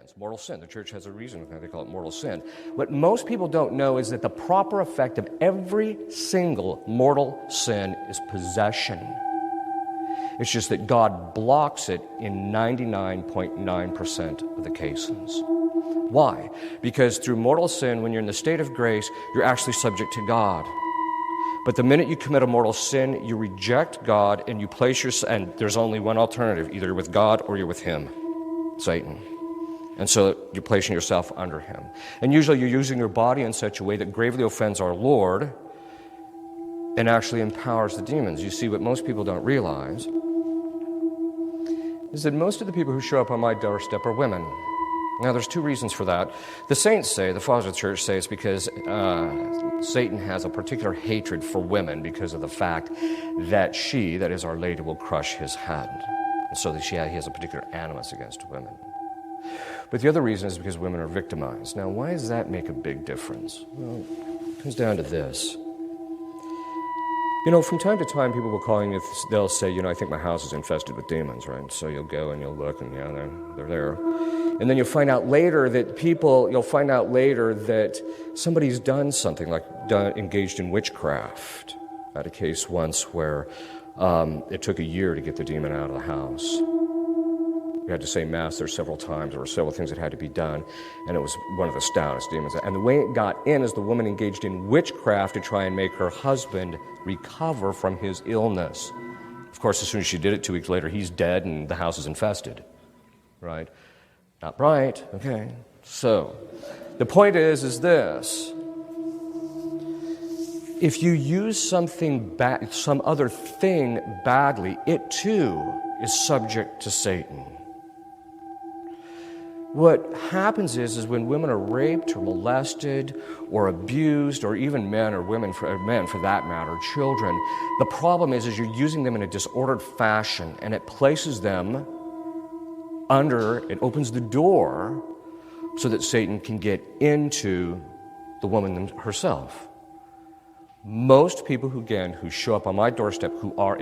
sins. Mortal sin. The church has a reason why they call it mortal sin. What most people don't know is that the proper effect of every single mortal sin is possession. It's just that God blocks it in 99.9% of the cases. Why? Because through mortal sin, when you're in the state of grace, you're actually subject to God. But the minute you commit a mortal sin, you reject God and you place yourself, and there's only one alternative, either you're with God or you're with him, Satan. And so you're placing yourself under him. And usually you're using your body in such a way that gravely offends our Lord and actually empowers the demons. You see, what most people don't realize is that most of the people who show up on my doorstep are women. Now, there's two reasons for that. The saints say, the fathers of the church say, it's because Satan has a particular hatred for women because of the fact that she, that is Our Lady, will crush his head. And so that he has a particular animus against women. But the other reason is because women are victimized. Now, why does that make a big difference? Well, it comes down to this. You know, from time to time, people will call you, they'll say, you know, I think my house is infested with demons, right? So you'll go and you'll look, and yeah, they're there. And then you'll find out later that somebody's done something, like engaged in witchcraft. I had a case once where it took a year to get the demon out of the house. We had to say Mass there several times. There were several things that had to be done, and it was one of the stoutest demons. And the way it got in is the woman engaged in witchcraft to try and make her husband recover from his illness. Of course, as soon as she did it, 2 weeks later, he's dead and the house is infested, right? Not right, okay. So, the point is this. If you use some other thing badly, it too is subject to Satan. What happens is when women are raped or molested or abused, or even men or men for that matter, children, the problem is you're using them in a disordered fashion, and it places them it opens the door so that Satan can get into the woman herself. Most people who show up on my doorstep who are